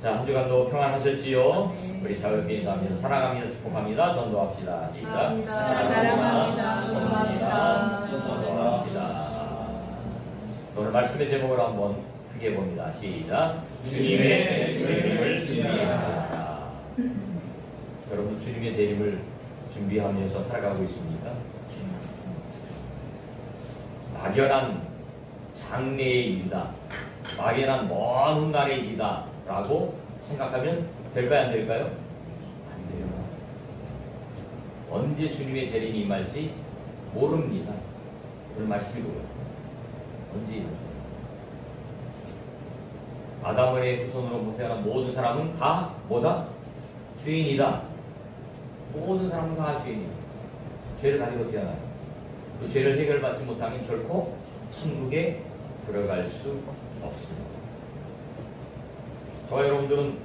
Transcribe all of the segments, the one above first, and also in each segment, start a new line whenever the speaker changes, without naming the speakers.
자, 한 주간도 평안하셨지요?
네.
우리 자유롭게 인사합니다. 사랑합니다. 축복합니다. 전도합시다. 시작.
사랑합니다. 전도합시다.
전도합시다. 오늘 말씀의 제목을 한번 크게 봅니다. 시작. 주님의 재림을 준비하라. 여러분, 주님의 재림을 준비하면서 살아가고 있습니까? 막연한 장래의 일이다, 막연한 먼 훗날의 일이다 라고 생각하면 될까요? 안 될까요? 안 돼요. 언제 주님의 재림이 임할지 모릅니다. 오늘 말씀이 뭐예요? 언제 임할지. 아담의 후손으로 태어난 모든 사람은 다 뭐다? 죄인이다. 모든 사람은 다 죄인이다. 죄를 가지고 태어나요. 그 죄를 해결받지 못하면 결코 천국에 들어갈 수 없습니다. 저와 여러분들은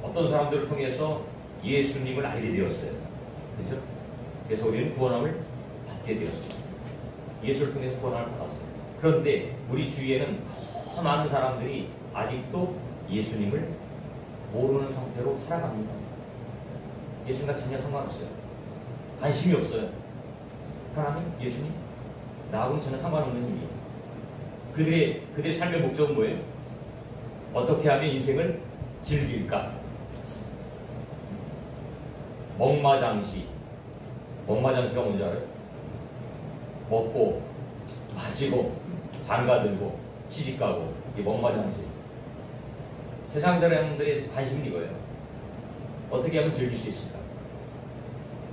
어떤 사람들을 통해서 예수님을 알게 되었어요. 그렇죠? 그래서 우리는 구원함을 받게 되었습니다. 예수를 통해서 구원함을 받았어요. 그런데 우리 주위에는 더 많은 사람들이 아직도 예수님을 모르는 상태로 살아갑니다. 예수님과 전혀 상관없어요. 관심이 없어요. 하나님, 예수님, 나하고는 전혀 상관없는 일이에요. 그들의 삶의 목적은 뭐예요? 어떻게 하면 인생을 즐길까? 먹마장시. 먹마장시가 뭔지 알아요? 먹고, 마시고, 장가들고, 시집가고, 이게 먹마장시. 세상 사람들의 관심은 이거예요. 어떻게 하면 즐길 수 있을까?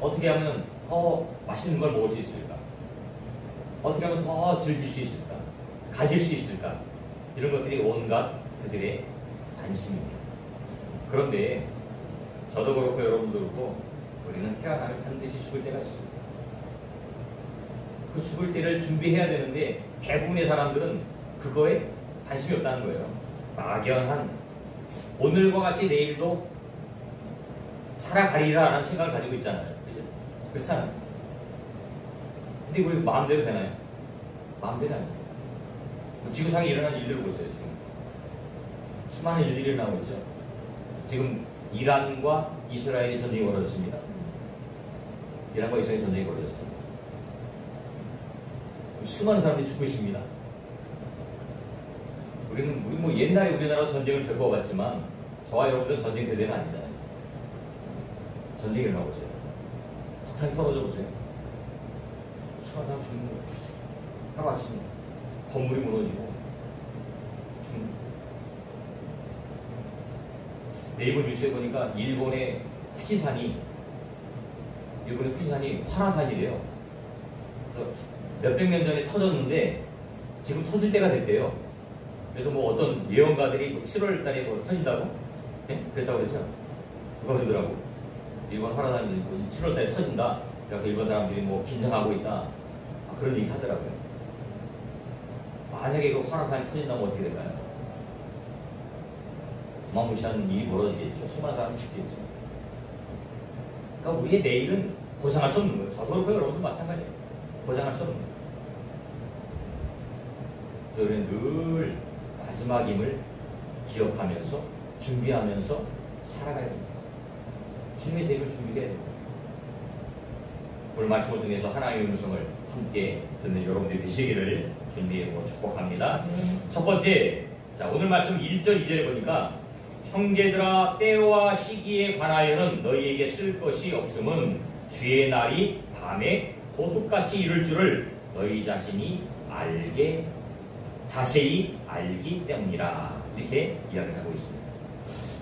어떻게 하면 더 맛있는 걸 먹을 수 있을까? 어떻게 하면 더 즐길 수 있을까? 가질 수 있을까? 이런 것들이 온갖 그들의 관심입니다. 그런데 저도 그렇고 여러분도 그렇고 우리는 태어나면 반드시 죽을 때가 있습니다. 그 죽을 때를 준비해야 되는데 대부분의 사람들은 그거에 관심이 없다는 거예요. 막연한 오늘과 같이 내일도 살아가리라는 생각을 가지고 있잖아요. 그렇죠? 그렇잖아요. 근데 우리 마음대로 되나요? 마음대로 아니에요. 지구상에 일어난 일들을 보세요. 지금 수많은 일들이 일어나고 있죠. 지금 이란과 이스라엘이 전쟁이 벌어졌습니다. 이란과 이스라엘 전쟁이 벌어졌습니다. 수많은 사람들이 죽고 있습니다. 우리 뭐 옛날에 우리나라 전쟁을 겪어봤지만 저와 여러분들 전쟁 세대는 아니잖아요. 전쟁이 일어나고 있어요. 폭탄이 떨어져 보세요. 수많은 사람 죽는 거예요. 하루아침에 건물이 무너지고 죽는 거예요. 네이버 뉴스에 보니까 일본의 후지산이 활화산이래요. 그래서 몇백 년 전에 터졌는데 지금 터질 때가 됐대요. 그래서 뭐 어떤 예언가들이 7월 달에 뭐 터진다고? 네? 그랬다고 그러죠? 누가 그러더라고. 일본 활화산이 7월 달에 터진다. 그래서 일본 사람들이 뭐 긴장하고 있다. 그런 얘기 하더라고요. 만약에 그 활화산이 터진다면 어떻게 될까요? 어마무시한 일이 벌어지겠죠. 수많은 사람이 죽겠죠. 그러니까 우리의 내일은 보장할 수 없는 거예요. 저도 그렇고 여러분도 마찬가지예요. 보장할 수 없는 거예요. 우리는 늘 마지막임을 기억하면서 준비하면서 살아가야 됩니다. 주님의 재림을 준비해야 됩니다. 오늘 말씀을 통해서 하나님의 음성을 함께 듣는 여러분들이 되시기를 준비하고 축복합니다. 첫 번째, 자, 오늘 말씀 1절 2절에 보니까 형제들아 때와 시기에 관하여는 너희에게 쓸 것이 없음은 주의 날이 밤에 도둑같이 이룰 줄을 너희 자신이 자세히 알기 때문이라 이렇게 이야기를 하고 있습니다.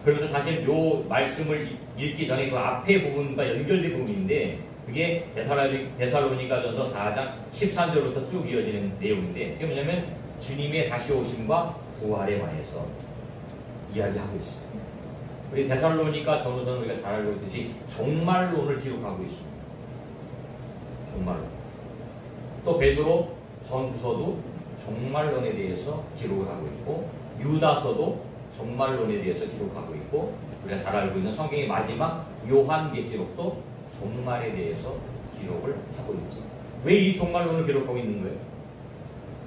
그러면서 사실 이 말씀을 읽기 전에 그 앞에 부분과 연결된 부분인데 그게 데살로니가전서 4장 13절부터 쭉 이어지는 내용인데 그게 뭐냐면 주님의 다시 오심과 부활에 관해서 이야기하고 있습니다. 우리 데살로니가 전서는 우리가 잘 알고 있듯이 종말론을 기록하고 있습니다. 종말론. 또 베드로 전후서도 종말론에 대해서 기록을 하고 있고 유다서도 종말론에 대해서 기록하고 있고 우리가 잘 알고 있는 성경의 마지막 요한계시록도 종말에 대해서 기록을 하고 있지. 왜 이 종말론을 기록하고 있는 거예요?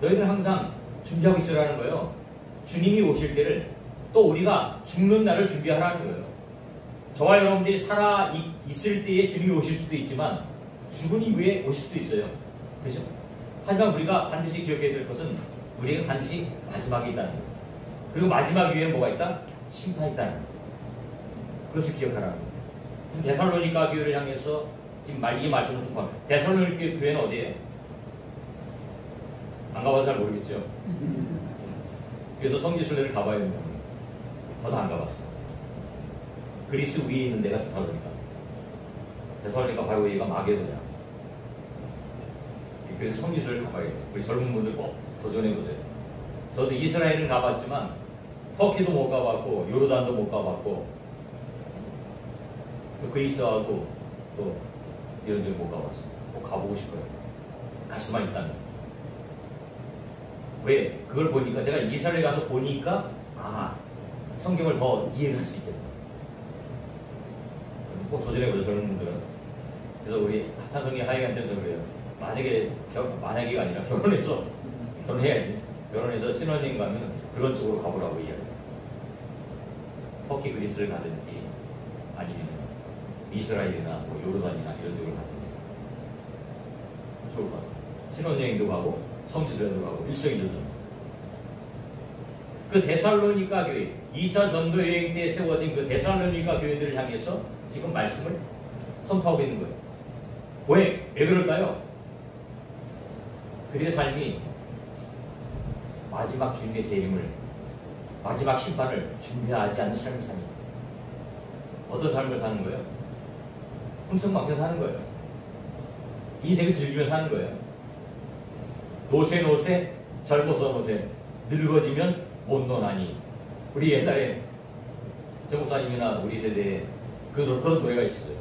너희들 항상 준비하고 있으라는 거예요. 주님이 오실 때를 또 우리가 죽는 날을 준비하라는 거예요. 저와 여러분들이 살아 있을 때에 주님이 오실 수도 있지만 죽은 이후에 오실 수도 있어요. 그렇죠? 하지만 우리가 반드시 기억해야 될 것은 우리에게 반드시 마지막이 있다는 거예요. 그리고 마지막 위에는 뭐가 있다? 심판이 있다는 거예요. 그것을 기억하라는 거예요. 데살로니가 교회를 향해서 지금 이 말씀을 선포합니다. 데살로니가 교회는 어디예요? 안 가봐서 잘 모르겠죠. 그래서 성지순례를 가봐야 된다. 저도 안 가봤어. 그리스 위에 있는 데가 데살로니가. 데살로니가 바로 여기가 마게도냐. 그래서 성지순례를 가봐야 돼요. 우리 젊은 분들 꼭 도전해보세요. 저도 이스라엘은 가봤지만 터키도 못 가봤고 요르단도 못 가봤고 또 그리스하고 또 이런 데 못 가봤어요. 꼭 가보고 싶어요. 갈 수만 있다면. 왜? 그걸 보니까 제가 이스라엘 가서 보니까 성경을 더 이해를 할 수 있겠다. 꼭 도전해보죠, 젊은 분들은. 그래서 우리 하찬성이 하이한테도 그래요. 만약에가 아니라 결혼해야지. 결혼해서 신혼여행 가면 그런 쪽으로 가보라고 이야기해요. 터키 그리스를 가든지 아니면 이스라엘이나 뭐 요르단이나 이런 쪽으로 가든지 좋을 것 같아요. 신혼여행도 가고 성지순례도 가고 일석이조죠. 그 데살로니가 교회 2차 전도 여행 때 세워진 그 데살로니가 교회들을 향해서 지금 말씀을 선포하고 있는 거예요. 왜 그럴까요? 그들의 삶이 마지막 주님의 재림을, 마지막 심판을 준비하지 않는 삶을 삽니다. 어떤 삶을 사는 거예요? 흥청망청 사는 거예요. 인생을 즐기며 사는 거예요. 노세 젊어서 노세 늙어지면 못 노나니. 우리 옛날에 정 목사님이나 우리 세대에 그런 노래가 있었어요.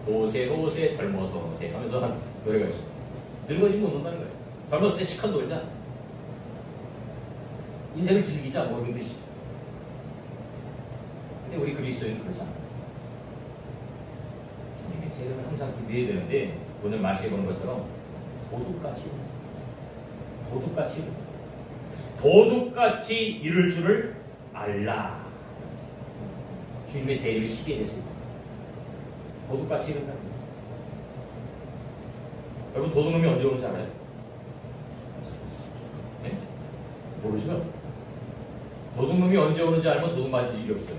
노세 젊어서 노세 하면서 한 노래가 있어요. 늙어지면 못 논다는 거예요. 젊었을 때 시컷 놀자. 인생을 즐기자 뭐 이런 뜻이죠. 근데 우리 그리스도인은 그렇지 않아요. 주님의 재림을 항상 준비해야 되는데 오늘 말씀해 보는 것처럼 도둑같이 이룰 줄을 알라. 주님의 재림을 시기해 주세요. 도둑같이 이룬다. 여러분 도둑놈이 언제 오는지 알아요? 네? 모르죠? 도둑놈이 언제 오는지 알면 도둑 맞을 일이 없어요.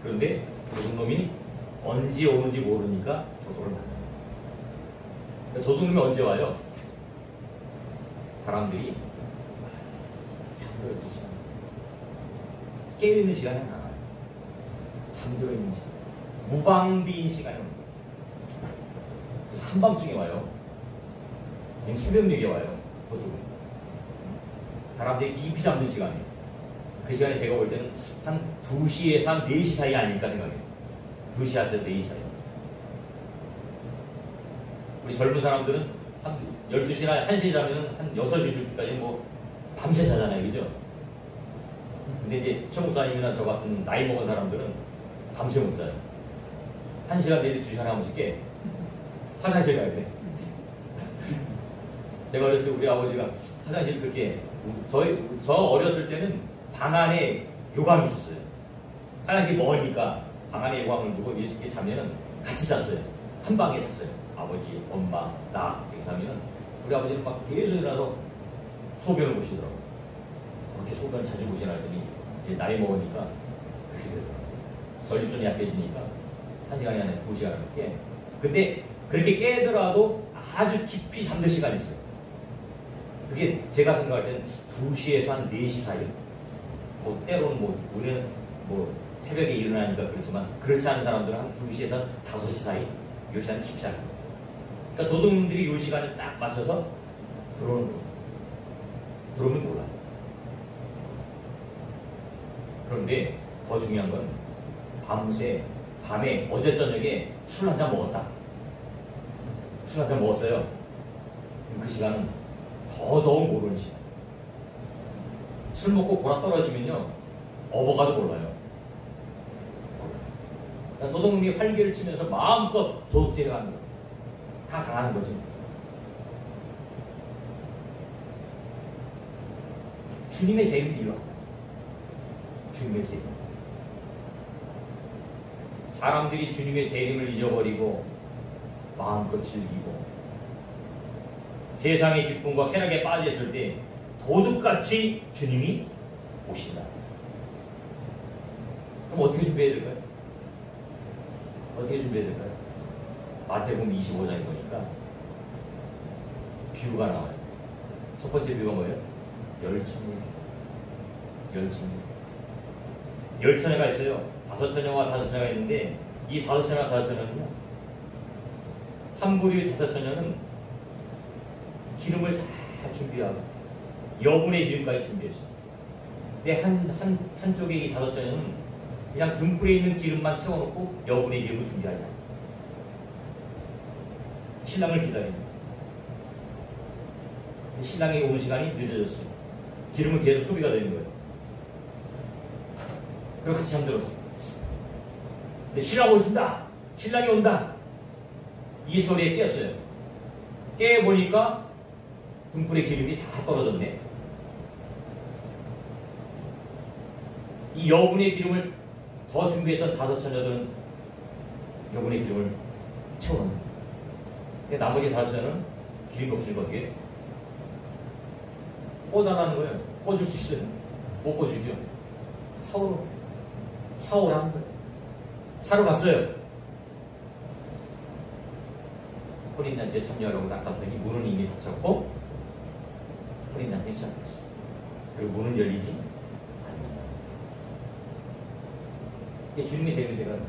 그런데 도둑놈이 언제 오는지 모르니까 도둑을 만나요. 도둑놈이 언제 와요? 사람들이 잠들어 있는 시간, 깨어있는 시간이 나와요. 잠들어 있는 시간, 무방비인 시간이 옵니다. 그래서 한밤중에 와요. 아니면 새벽녘에 와요. 도둑은. 사람들이 깊이 잠든 시간이에요. 그 시간에 제가 볼 때는 한 2시에서 한 4시 사이 아닐까 생각해요. 2시에서 4시 사이. 우리 젊은 사람들은 한 12시나 1시에 자면 한 6시, 7시까지 뭐 밤새 자잖아요. 그죠? 근데 이제 최 목사님이나 저 같은 나이 먹은 사람들은 밤새 못 자요. 1시간 내지 2시간 한 번씩 깨. 화장실 가야 돼. 제가 어렸을 때 우리 아버지가 화장실 그렇게, 저 어렸을 때는 방 안에 요강이 있었어요. 화장실 머니까 방 안에 요강을 두고 이렇게 자면은 같이 잤어요. 한 방에 잤어요. 아버지, 엄마, 나 이렇게 자면은 우리 아버지는 막 계속 일어나서 소변을 보시더라고요. 그렇게 소변 자주 보시나 했더니 이제 나이 먹으니까 그렇게 되더라고요. 전립선이 약해지니까 1시간이 아니라 2시간을 깨. 근데 그렇게 깨더라도 아주 깊이 잠들 시간이 있어요. 그게 제가 생각할 때는 2시에서 한 4시 사이. 뭐 때로는 뭐 우리는 뭐 새벽에 일어나니까 그렇지만 그렇지 않은 사람들은 한 2시에서 5시 사이. 이 시간은 깊지 않아요. 그러니까 도둑놈들이 이 시간을 딱 맞춰서 들어오는 거예요. 들어오면 몰라요. 그런데 더 중요한 건 밤에 어제 저녁에 술 한잔 먹었다. 술 한잔 먹었어요. 그 시간은 더더욱 모르는 시간. 술 먹고 골아 떨어지면요 업어가도 몰라요. 그러니까 도둑놈이 활개를 치면서 마음껏 도둑질을 하는 거예요. 다 당하는 거지. 주님의 재림이 일어나. 주님의 재림. 사람들이 주님의 재림을 잊어버리고 마음껏 즐기고 세상의 기쁨과 쾌락에 빠졌을 때 도둑같이 주님이 오신다. 그럼 어떻게 준비해야 될까요? 어떻게 준비해야 될까요? 마태복음 25장에 보니까 뷰가 나와요. 첫 번째 뷰가 뭐예요? 열천이에요. 열천회가 있어요. 5천녀와 5천녀가 있는데 이 5천녀와 5천녀는요, 한 부류의 5천녀는 기름을 잘 준비하고 여분의 기름까지 준비했어요. 근데 한쪽에 이 5천녀는 그냥 등불에 있는 기름만 채워놓고 여분의 기름을 준비하지 않아요. 신랑을 기다립니다. 신랑이 오는 시간이 늦어졌어요. 기름은 계속 소비가 되는 거예요. 그리고 같이 잠들었어요. 근데 신랑 오신다! 신랑이 온다! 이 소리에 깼어요. 깨보니까 등불의 기름이 다 떨어졌네. 이 여분의 기름을 더 준비했던 5천녀들은 여분의 기름을 채워넣는. 근데 나머지 5천녀는 기름이 없으니까 어떻게? 꽂아라는 거예요. 꽂을 수 있어요. 못 꽂으죠. 사오라는 거예요. 사러 갔어요. 혼인잔치에 참여하려고 딱 갔더니 문은 이미 닫혔고 혼인잔치 시작했어요. 그리고 문은 열리지 않는다. 이게 주님이 재림이 되면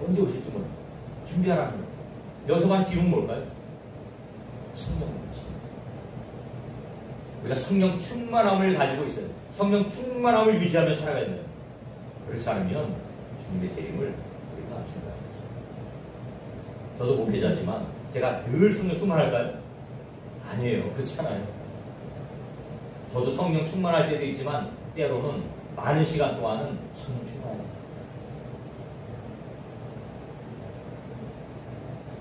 언제 오실지 몰라요. 준비하라는 거예요. 여기서 만 기름은 뭘까요? 성령이지. 우리가 성령 충만함을 가지고 있어요. 성령 충만함을 유지하며 살아가야 돼요. 그렇지 않으면 주님의 재림을 우리가 준비할 수 없어요. 저도 목회자지만 제가 늘 성령 충만할까요? 아니에요. 그렇지 않아요. 저도 성령 충만할 때도 있지만 때로는 많은 시간 동안은 성령 충만해요.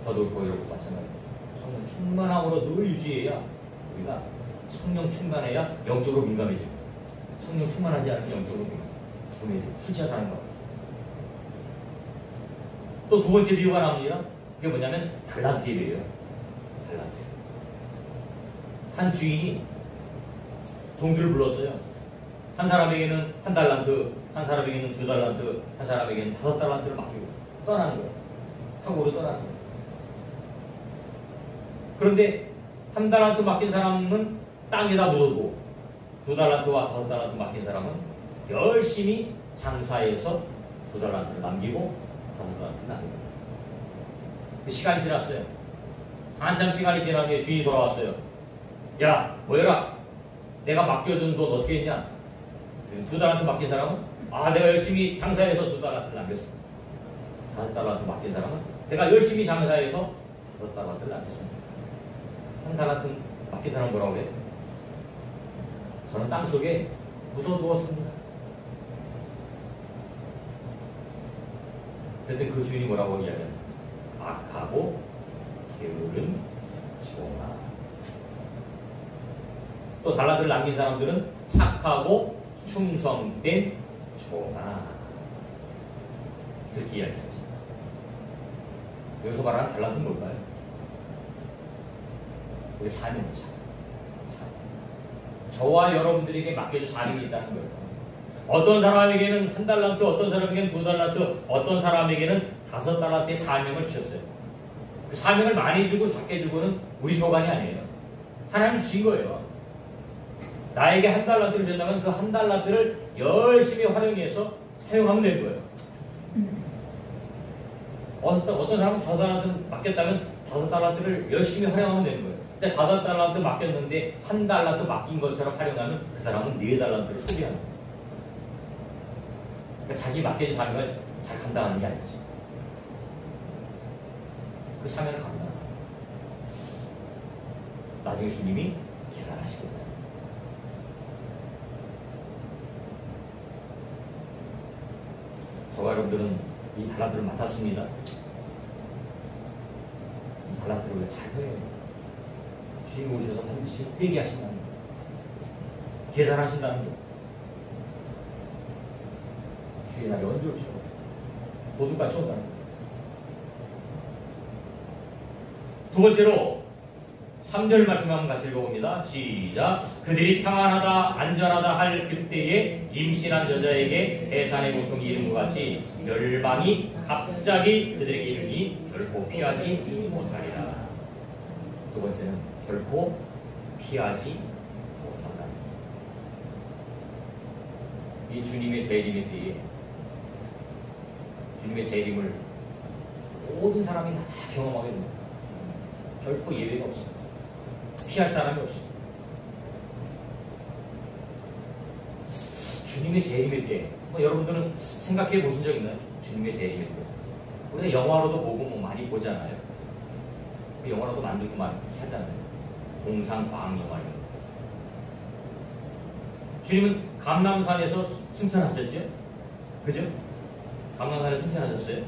저도 거기로 마찬가지예요. 성령 충만함으로 늘 유지해야 우리가 성령 충만해야 영적으로 민감해져요. 성령 충만하지 않으면 영적으로 둔해져요. 술 취하는 거. 또 두 번째 비유가 나옵니다. 그게 뭐냐면 달란트의 비유예요. 달란트. 한 주인이 종들을 불렀어요. 한 사람에게는 1달란트, 한 사람에게는 2달란트, 한 사람에게는 5달란트를 맡기고 떠나는 거예요. 타고로 떠나는 거예요. 그런데 1달란트 맡긴 사람은 땅에다 묻어두고 2달란트와 5달란트 맡긴 사람은 열심히 장사해서 2달란트를 남기고 5달란트를 남기고. 시간이 지났어요. 한참 시간이 지난 뒤에 주인이 돌아왔어요. 야, 뭐해라. 내가 맡겨준 돈 어떻게 했냐? 2달란트 맡긴 사람은 내가 열심히 장사해서 2달란트를 남겼습니다. 5달란트 맡긴 사람은 내가 열심히 장사해서 5달란트를 남겼습니다. 1달란트 맡긴 사람은 뭐라고 해요? 저는 땅속에 묻어두었습니다. 그랬더니 그 주인이 뭐라고 이야기하냐? 악하고 게으른 종아. 또 달란트를 남긴 사람들은 착하고 충성된 종아. 그렇게 이야기하죠. 여기서 말하는 달란트는 뭘까요? 우리 사명이죠. 저와 여러분들에게 맡겨진 사명이 있다는 거예요. 어떤 사람에게는 1달란트, 어떤 사람에게는 2달란트, 어떤 사람에게는 5달란트의 사명을 주셨어요. 그 사명을 많이 주고 작게 주고는 우리 소관이 아니에요. 하나님 주신 거예요. 나에게 1달란트를 주셨다면 그 1달란트를 열심히 활용해서 사용하면 되는 거예요. 어떤 사람은 5달란트 맡겼다면 5달란트를 열심히 활용하면 되는 거예요. 근데 5달란트 맡겼는데 1달란트 맡긴 것처럼 활용하면 그 사람은 4달란트를 소비하는 거예요. 그러니까 자기 맡겨진 사명을 잘 감당하는 게 아니지. 그 사명을 감당하는 거예요. 나중에 주님이 계산하실 거예요. 저와 여러분들은 이 달란트를 맡았습니다. 이 달란트를 우리가 잘 해요. 주님 오셔서 반드시 회개하신다는 거예요. 계산하신다는 거. 주의 날이 언제 올지 도둑같이 온다는 거. 두 번째로 3절 말씀 한번 같이 읽어봅니다. 시작. 그들이 평안하다 안전하다 할 그때에 임신한 여자에게 해산의 고통이 이름과 같이 멸망이 갑자기 그들에게 이르니 결코 피하지 못하리라. 두 번째는 결코 피하지 못한다. 이 주님의 재림에 대해 주님의 재림을 모든 사람이 다 경험하게 됩니다. 결코 예외가 없습니다. 피할 사람이 없습니다. 주님의 재림일 때, 여러분들은 생각해 보신 적 있나요? 주님의 재림일 때. 우리가 영화로도 보고 많이 보잖아요. 영화로도 만들고 많이 하잖아요. 공상, 과학 영화 이런 거. 주님은 감람산에서 승천하셨죠? 그죠? 감람산에서 승천하셨어요.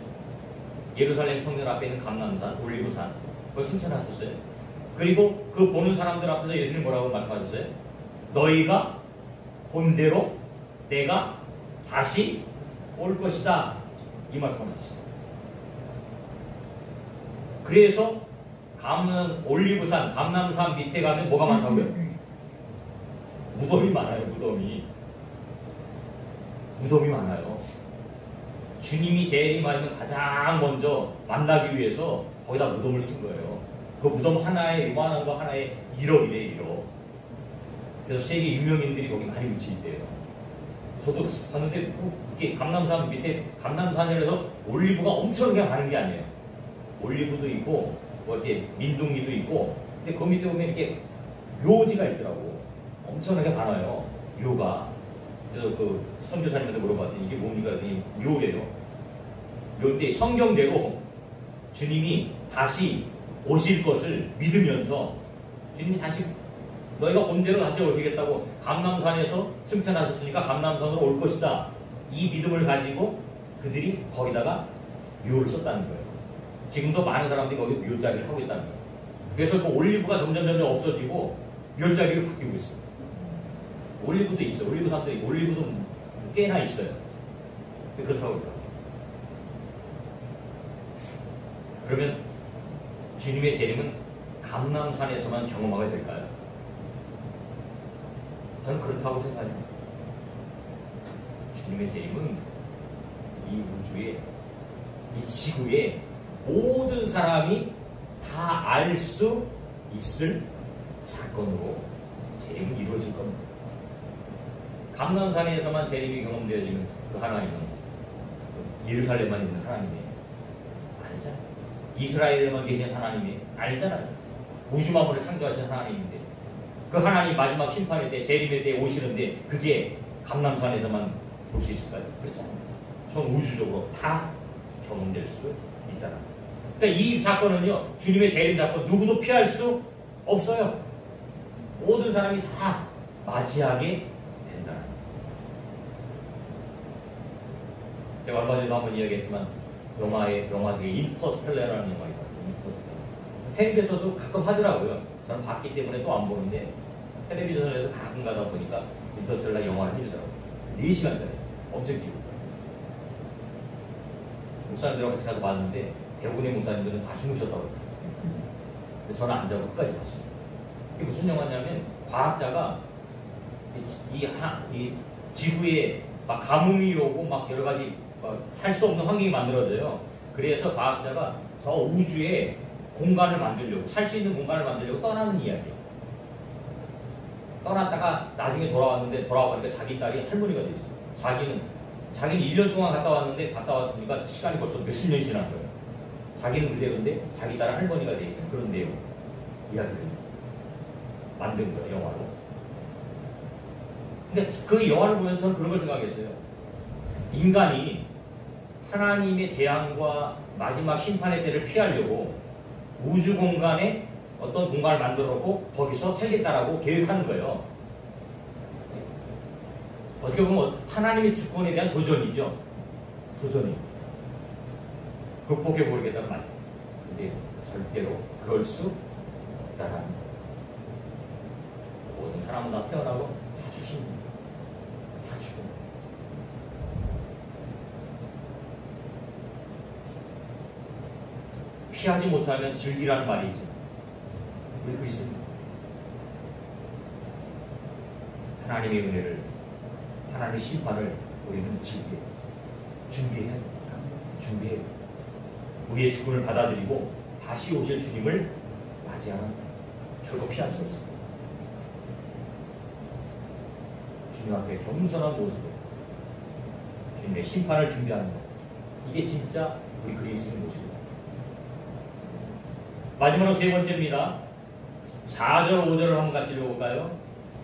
예루살렘 성전 앞에 있는 감람산, 올리브산, 그걸 승천하셨어요. 그리고 그 보는 사람들 앞에서 예수님 뭐라고 말씀하셨어요? 너희가 본대로 내가 다시 올 것이다. 이 말씀하셨어요. 그래서 올리브산, 감람산 밑에 가면 뭐가 많다고요? 무덤이 많아요. 무덤이 많아요. 주님이 재림하면 가장 먼저 만나기 위해서 거기다 무덤을 쓴 거예요. 그 무덤 하나에 요만한 거 하나에 1억이래 1억. 그래서 세계 유명인들이 거기 많이 묻혀 있대요. 저도 봤는데 이게 감람산 밑에 감람산이라서 올리브가 엄청나게 많은 게 아니에요. 올리브도 있고 뭐 이렇게 민둥이도 있고, 근데 그 밑에 보면 이렇게 묘지가 있더라고. 엄청나게 많아요. 묘가. 그래서 그 선교사님한테 물어봤더니 이게 뭡니까? 그랬더니 묘래요. 묘인데 성경대로 주님이 다시 오실 것을 믿으면서 주님이 다시 너희가 온 대로 다시 오시겠다고 감람산에서 승천하셨으니까 감람산으로 올 것이다. 이 믿음을 가지고 그들이 거기다가 묘를 썼다는 거예요. 지금도 많은 사람들이 거기 묘자리를 하고 있다는 거예요. 그래서 그 올리브가 점점 없어지고 묘자리를 바뀌고 있어요. 올리브도 있어요. 올리브산도 있고 올리브도 꽤나 있어요. 그렇다고 그러더라고요. 그러면 주님의 재림은 감람산에서만 경험하게 될까요? 저는 그렇다고 생각합니다. 주님의 재림은 이 우주에, 이 지구에 모든 사람이 다 알 수 있을 사건으로 재림은 이루어질 겁니다. 감람산에서만 재림이 경험되어지면 그 하나님은 예루살렘만 있는 하나님이에요. 아니잖아요. 이스라엘에만 계신 하나님이 아니잖아요. 우주 만물을 창조하신 하나님인데 그 하나님 마지막 심판의 때, 재림의 때 오시는데 그게 감람산에서만 볼 수 있을까요? 그렇지 않아요. 전 우주적으로 다 경험될 수 있다는 거예요. 그러니까 이 사건은요, 주님의 재림 사건 누구도 피할 수 없어요. 모든 사람이 다 맞이하게 된다는 거예요. 제가 얼마 전에도 한번 이야기했지만 영화 중에 인터스텔라라는 영화가 있거든요. 인터스텔라. 텔레비에서도 가끔 하더라고요. 저는 봤기 때문에 또 안 보는데 텔레비전에서 가끔 가다 보니까 인터스텔라 영화를 해주더라고요. 4시간짜리. 엄청 길고. 목사님들하고 같이 가서 봤는데 대부분의 목사님들은 다 주무셨다고 그래요. 저는 안 자고 끝까지 봤어요. 이게 무슨 영화냐면 과학자가 이 지구에 막 가뭄이 오고 막 여러 가지 살 수 없는 환경이 만들어져요. 그래서 과학자가 저 우주에 공간을 만들려고, 살 수 있는 공간을 만들려고 떠나는 이야기예요. 떠났다가 나중에 돌아와 보니까 자기 딸이 할머니가 돼 있어요. 자기는 1년 동안 갔다 왔으니까 시간이 벌써 몇십 년이 지난 거예요. 자기는 그대로인데 자기 딸은 할머니가 돼 있는 그런 내용 이야기를 만든 거예요, 영화로. 근데 그 영화를 보면서 저는 그런 걸 생각했어요. 인간이 하나님의 재앙과 마지막 심판의 때를 피하려고 우주 공간에 어떤 공간을 만들어 놓고 거기서 살겠다라고 계획하는 거예요. 어떻게 보면 하나님의 주권에 대한 도전이죠. 도전이. 극복해 보겠다는 말. 근데 절대로 그럴 수 없다라는 거예요. 모든 사람은 다 태어나고 다 죽습니다. 다 죽어. 피하지 못하면 즐기라는 말이죠. 우리 그리스도인 하나님의 은혜를, 하나님의 심판을 우리는 준비해야 합니다. 준비해요. 우리의 죽음을 받아들이고 다시 오실 주님을 맞이하는, 결코 피할 수 없습니다. 주님 앞에 겸손한 모습으로 주님의 심판을 준비하는 것, 이게 진짜 우리 그리스도인 모습입니다. 마지막으로 세 번째입니다. 4절 5절을 한번 같이 읽어볼까요?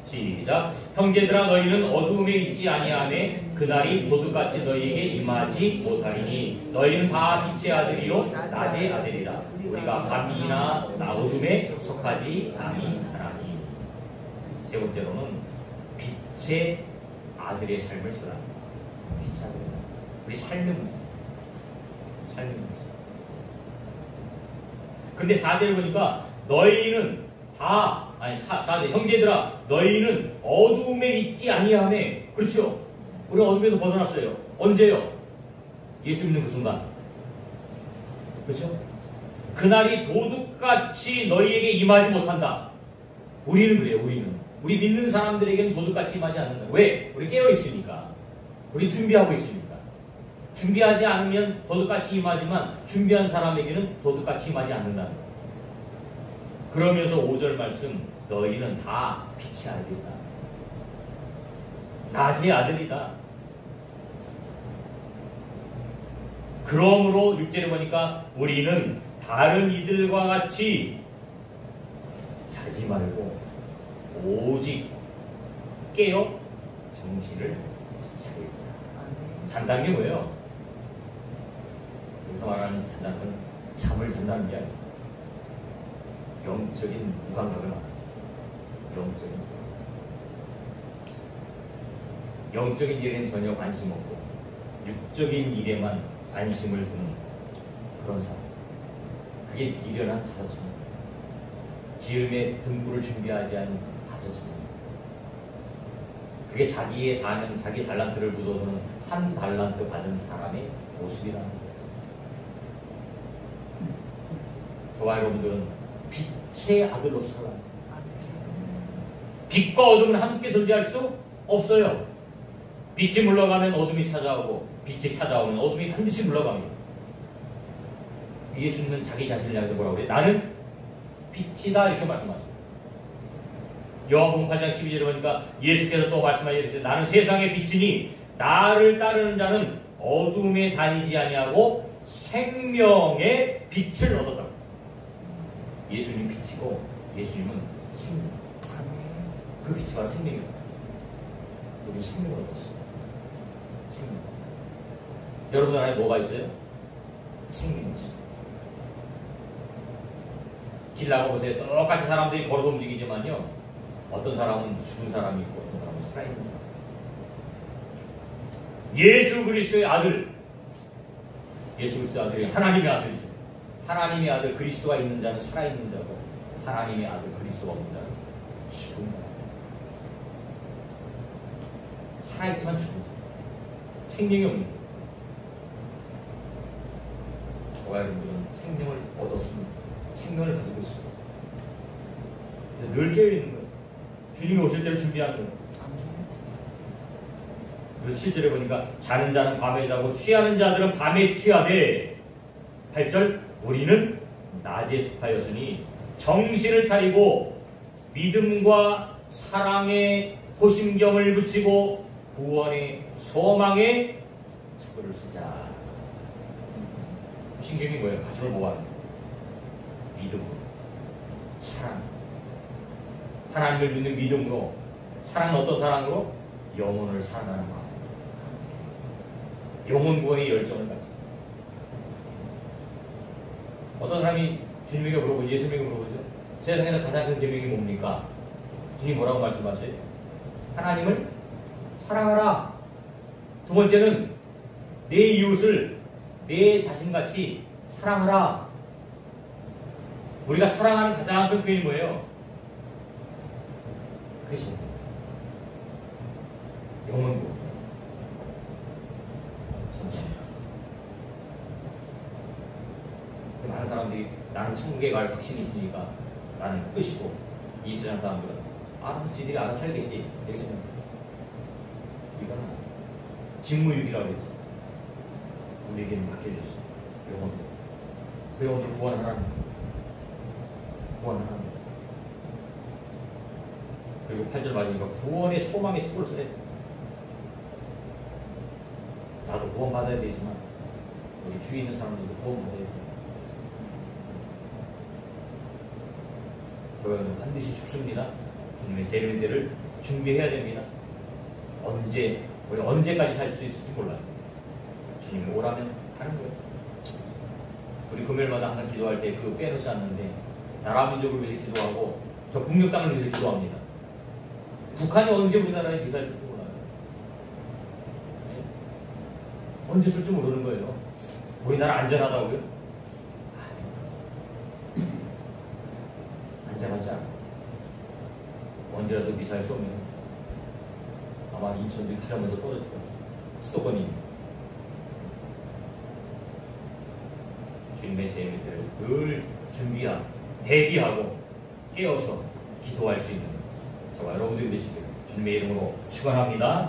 시작. 형제들아 너희는 어두움에 있지 아니하매 그날이 도둑같이 너희에게 임하지 못하리니 너희는 다 빛의 아들이요 낮의 아들이라. 우리가 밤이나 어둠에 속하지 아니하나니. 세 번째로는 빛의 아들의 삶을 찾아갑니다. 빛의 아들의 삶. 우리 삶의 문제. 삶의 문제. 근데 4대를 보니까 너희는 다, 아니 4대 형제들아 너희는 어두움에 있지 아니하매. 그렇죠? 우리 어둠에서 벗어났어요. 언제요? 예수 믿는 그 순간. 그렇죠? 그날이 도둑같이 너희에게 임하지 못한다. 우리는 그래요. 우리 믿는 사람들에게는 도둑같이 임하지 않는다. 왜? 우리 깨어있으니까. 우리 준비하고 있으니까. 준비하지 않으면 도둑같이 임하지만 준비한 사람에게는 도둑같이 임하지 않는다는 거예요. 그러면서 5절 말씀, 너희는 다 빛의 아들이다. 낮의 아들이다. 그러므로 6절에 보니까 우리는 다른 이들과 같이 자지 말고 오직 깨어 정신을 차리자. 잔다는 게 뭐예요? 여기서 말하는 잔다는 건 잠을 잔다는 게 아니에요. 영적인 무감각을 말합니다. 영적인 일에는 전혀 관심 없고 육적인 일에만 관심을 두는 그런 사람. 그게 미련한 다섯처럼, 기름의 등불을 준비하지 않은 다섯처럼. 그게 자기의 사명, 자기 달란트를 묻어두는 한 달란트 받은 사람의 모습이라는 거예요. 저와 여러분들은 빛의 아들로 살아요. 빛과 어둠은 함께 존재할 수 없어요. 빛이 물러가면 어둠이 찾아오고 빛이 찾아오면 어둠이 반드시 물러갑니다. 예수님은 자기 자신을 향해서 뭐라고 그래요? 나는 빛이다 이렇게 말씀하죠. 요한복음 8장 12절에 보니까 예수께서 또 말씀하시되 나는 세상의 빛이니 나를 따르는 자는 어둠에 다니지 아니하고 생명의 빛을 얻었다. 예수님 빛이고 예수님은 생명. 그 빛이 바로 생명이다. 우리 생명을 얻었어. 생명. 여러분 안에 뭐가 있어요? 생명이 있어요. 길 나가보세요. 똑같이 사람들이 걸어서 움직이지만요, 어떤 사람은 죽은 사람이 있고 어떤 사람은 살아있는 사람. 예수 그리스도의 아들, 예수 그리스도의 아들이 하나님의 아들이죠. 하나님의 아들 그리스도가 있는 자는 살아있는 자고 하나님의 아들 그리스도가 없는 자는 죽은 자. 살아있지만 죽은 자. 생명이 없는 자. 저와 여러분들은 생명을 얻었습니다. 생명을 가지고 있습니다. 늘 깨어있는 거예요. 주님이 오실 때를 준비하는 거예요. 그래서 실제로 보니까 자는 자는 밤에 자고 취하는 자들은 밤에 취하되 8절 우리는 낮에 습하였으니 정신을 차리고 믿음과 사랑의 호심경을 붙이고 구원의 소망의 척을 쓰자. 호심경이 뭐예요? 가슴을 모아는 믿음으로, 사랑. 하나님을 믿는 믿음으로. 사랑은 어떤 사랑으로? 영혼을 사랑하는 마음. 영혼 구원의 열정을 가지고. 어떤 사람이 주님에게 물어보죠. 예수님에게 물어보죠. 세상에서 가장 큰 계명이 뭡니까? 주님 뭐라고 말씀하세요? 하나님을 사랑하라. 두 번째는 내 이웃을 내 자신같이 사랑하라. 우리가 사랑하는 가장 큰 표현이 뭐예요? 그것입니다. 영원도 전체. 많은 사람들이 나는 천국에 갈 확신이 있으니까 나는 끝이고, 이 세상 사람들은 알아서 지들이 알아서 살겠지 이렇게 생각해요. 우리가 직무유기라고 했죠. 우리에게는 맡겨주셨어요. 영원도. 그 영혼을 구원하라는 거예요. 구원하라는 거예요. 그리고 8절 맞으니까 구원의 소망의 투구를 써야 돼. 나도 구원받아야 되지만 우리 주위에 있는 사람들도 구원받아야 돼. 저희는 반드시 죽습니다. 주님의 재림의 때를 준비해야 됩니다. 우리 언제까지 살 수 있을지 몰라요. 주님이 오라면 하는 거예요. 우리 금요일마다 항상 기도할 때 그거 빼놓지 않는데, 나라 민족을 위해서 기도하고 저 북녘 땅을 위해서 기도합니다. 북한이 언제 우리나라에 미사일 쏠지 몰라요. 네? 언제 쏠지 모르는 거예요. 우리나라 안전하다고요? 안전하지 않아. 언제라도 미사일 쏘면 아마 인천들이 가장 먼저 떨어질 거예요. 수도권이. 주님의 재림의 때를 늘 대비하고 깨어서 기도할 수 있는 저와 여러분들이 되시길 주님의 이름으로 축원합니다.